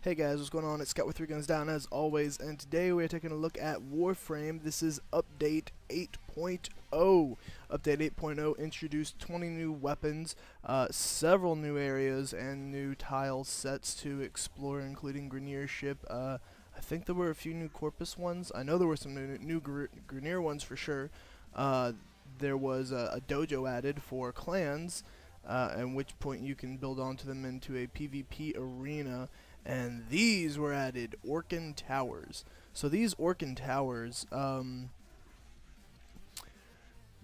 Hey guys, what's going on? It's Scott with 3 Guns Down as always, and today we're taking a look at Warframe. This is Update 8.0. Update 8.0 introduced 20 new weapons, several new areas, and new tile sets to explore, including Grineer ship. I think there were a few new Corpus ones. I know there were some new Grineer ones for sure. There was a dojo added for clans, at which point you can build onto them into a PvP arena. And these were added, Orokin Towers. So these Orokin Towers,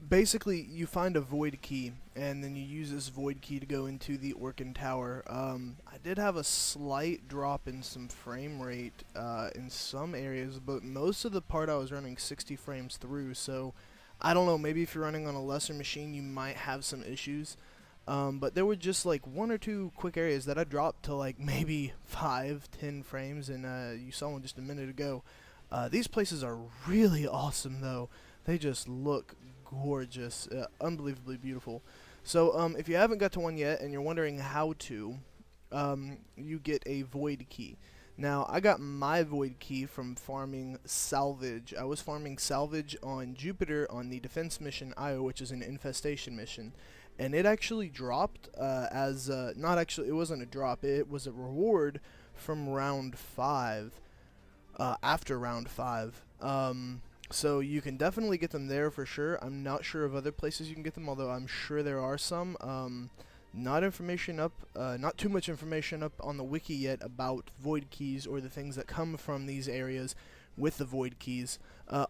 basically you find a void key, and then you use this void key to go into the Orokin Tower. I did have a slight drop in some frame rate in some areas, but most of the part I was running 60 frames through, so I don't know, maybe if you're running on a lesser machine you might have some issues. But there were just like one or two quick areas that I dropped to like maybe 5-10 frames, and you saw one just a minute ago. These places are really awesome though. They just look gorgeous, unbelievably beautiful. So if you haven't got to one yet and you're wondering how to, you get a void key. Now, I got my void key from farming salvage. I was farming salvage on Jupiter on the defense mission Io, which is an infestation mission. And it actually dropped not actually, it wasn't a drop, it was a reward from round 5, after round 5. So you can definitely get them there for sure. I'm not sure of other places you can get them, although I'm sure there are some. Not too much information up on the wiki yet about void keys or the things that come from these areas with the void keys.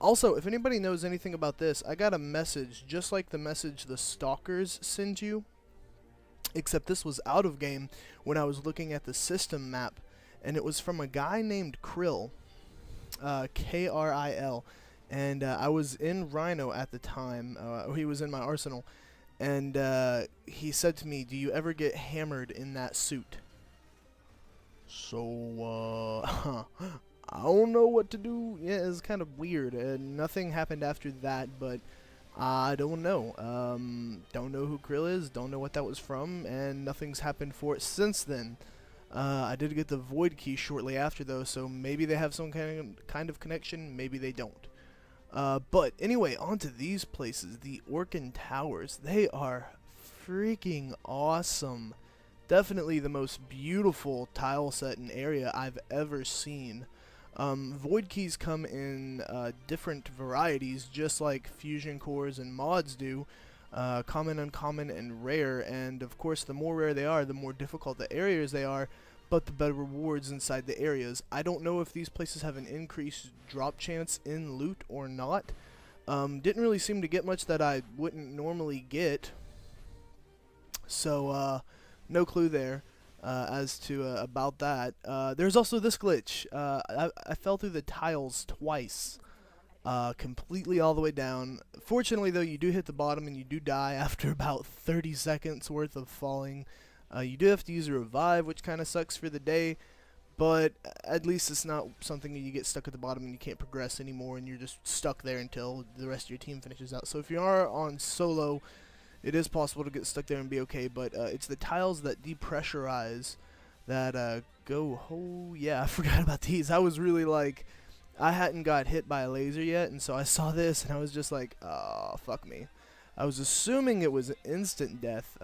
Also, if anybody knows anything about this, I got a message just like the message the stalkers send you, except this was out of game when I was looking at the system map, and it was from a guy named Krill, K-R-I-L, and I was in Rhino at the time. He was in my arsenal, and he said to me, "Do you ever get hammered in that suit?" So, I don't know what to do. Yeah, it's kind of weird. Nothing happened after that, but I don't know. Don't know who Krill is, don't know what that was from, and nothing's happened for it since then. I did get the void key shortly after though, so maybe they have some kind of connection, maybe they don't. But anyway, onto these places, the Orokin Towers. They are freaking awesome. Definitely the most beautiful tile set and area I've ever seen. Void keys come in different varieties, just like fusion cores and mods do. Common, uncommon, and rare, and of course the more rare they are, the more difficult the areas they are, but the better rewards inside the areas. I don't know if these places have an increased drop chance in loot or not. Didn't really seem to get much that I wouldn't normally get, so no clue there. As to about that. There's also this glitch. I fell through the tiles twice, completely all the way down. Fortunately though, you do hit the bottom and you do die after about 30 seconds worth of falling. You do have to use a revive, which kind of sucks for the day, but at least it's not something that you get stuck at the bottom and you can't progress anymore and you're just stuck there until the rest of your team finishes out. So if you are on solo, it is possible to get stuck there and be okay, but it's the tiles that depressurize that go, oh yeah, I forgot about these. I was really like, I hadn't got hit by a laser yet, and so I saw this and I was just like, oh, fuck me. I was assuming it was instant death,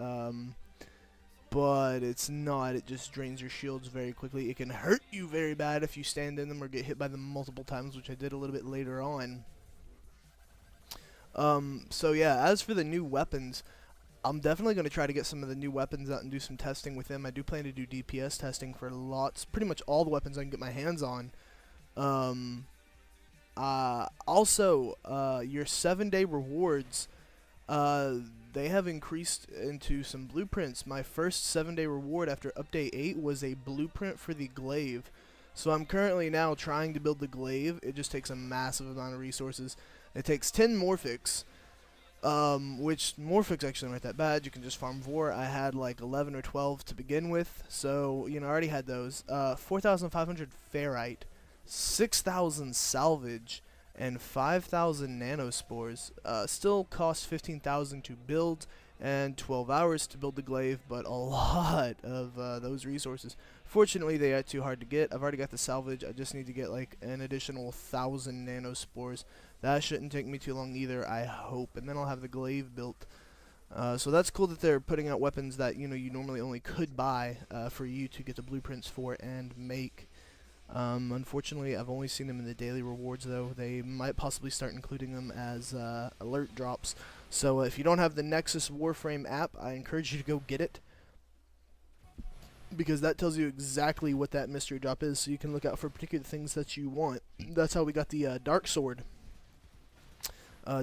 but it's not. It just drains your shields very quickly. It can hurt you very bad if you stand in them or get hit by them multiple times, which I did a little bit later on. So yeah, as for the new weapons, I'm definitely going to try to get some of the new weapons out and do some testing with them. I do plan to do DPS testing for pretty much all the weapons I can get my hands on. Also, your 7-day rewards, they have increased into some blueprints. My first 7-day reward after update 8 was a blueprint for the glaive. So I'm currently now trying to build the glaive. It just takes a massive amount of resources. It takes 10 morphics, which morphics actually aren't that bad. You can just farm Vor. I had like 11 or 12 to begin with, so you know I already had those. 4,500 ferrite, 6,000 salvage, and 5,000 nanospores. Still cost 15,000 to build, and 12 hours to build the glaive, but a lot of those resources. Fortunately, they are too hard to get. I've already got the salvage. I just need to get like an additional 1,000 nanospores. That shouldn't take me too long either, I hope. And then I'll have the glaive built. So that's cool that they're putting out weapons that you normally only could buy for you to get the blueprints for and make. Unfortunately, I've only seen them in the daily rewards, though. They might possibly start including them as alert drops. So if you don't have the Nexus Warframe app, I encourage you to go get it, because that tells you exactly what that mystery drop is, so you can look out for particular things that you want. That's how we got the Dark Sword.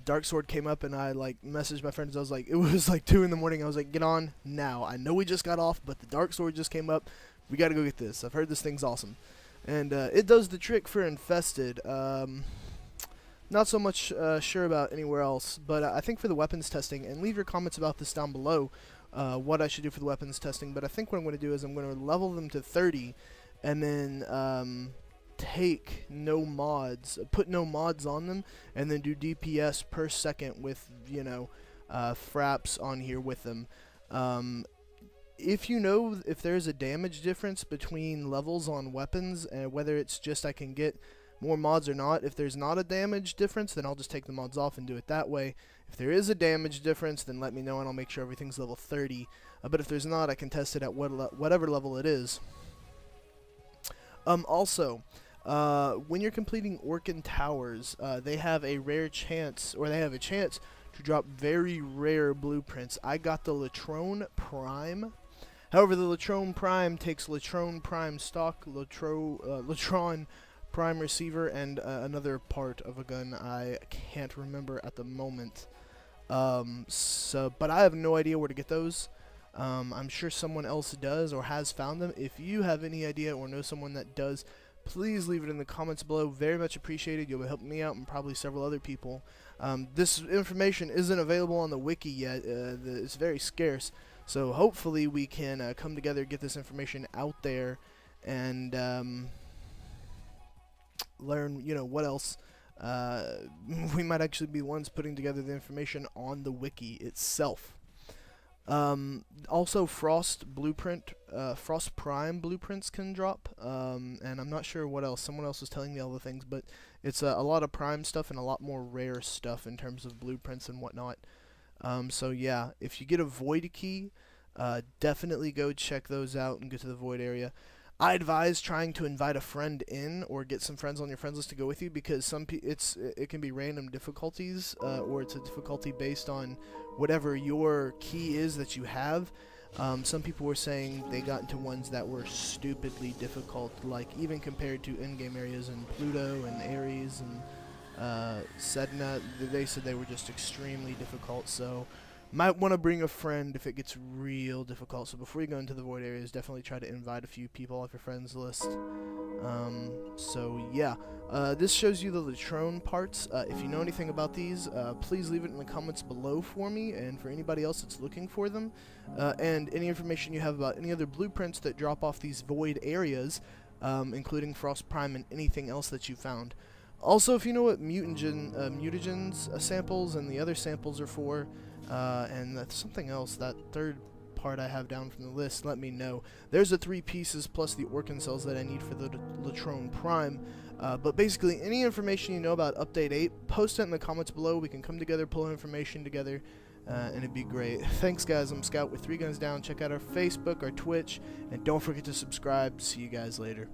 Dark Sword came up, and I messaged my friends. I was like, it was like 2 in the morning. I was like, get on now. I know we just got off, but the Dark Sword just came up. We got to go get this. I've heard this thing's awesome. And it does the trick for infested. Not so much sure about anywhere else, but I think for the weapons testing, and leave your comments about this down below, what I should do for the weapons testing. But I think what I'm going to do is I'm going to level them to 30, and then take no mods, put no mods on them, and then do DPS per second with fraps on here with them. If you know if there's a damage difference between levels on weapons, and whether it's just I can get more mods or not, if there's not a damage difference, then I'll just take the mods off and do it that way. If there is a damage difference, then let me know and I'll make sure everything's level 30. But if there's not, I can test it at whatever level it is. Also, when you're completing Orokin Towers, they have a rare chance, or they have a chance to drop very rare blueprints. I got the Latron Prime. However, the Latron Prime takes Latron Prime stock, Latron Prime receiver, and another part of a gun I can't remember at the moment. But I have no idea where to get those. I'm sure someone else does or has found them. If you have any idea or know someone that does, please leave it in the comments below. Very much appreciated. You'll be helping me out and probably several other people. This information isn't available on the wiki yet. It's very scarce. So hopefully we can come together, get this information out there, and learn, what else. We might actually be ones putting together the information on the wiki itself. Also, Frost Prime blueprints can drop, and I'm not sure what else. Someone else was telling me all the things, but it's a lot of Prime stuff and a lot more rare stuff in terms of blueprints and whatnot. So yeah, if you get a Void Key, definitely go check those out and get to the Void area. I advise trying to invite a friend in or get some friends on your friends list to go with you, because it can be random difficulties, or it's a difficulty based on whatever your key is that you have. Some people were saying they got into ones that were stupidly difficult, like even compared to in-game areas in Pluto and Ares and Sedna. They said they were just extremely difficult, so might want to bring a friend if it gets real difficult. So before you go into the void areas, definitely try to invite a few people off your friends list. So yeah, this shows you the Latron parts. If you know anything about these, please leave it in the comments below for me and for anybody else that's looking for them. And any information you have about any other blueprints that drop off these void areas, including Frost Prime and anything else that you found. Also, if you know what mutagens samples and the other samples are for, and that's something else, that third part I have down from the list, let me know. There's the 3 pieces plus the Orokin cells that I need for the Latron Prime. But basically, any information you know about Update 8, post it in the comments below. We can come together, pull information together, and it'd be great. Thanks, guys. I'm Scout with 3 Guns Down. Check out our Facebook, our Twitch, and don't forget to subscribe. See you guys later.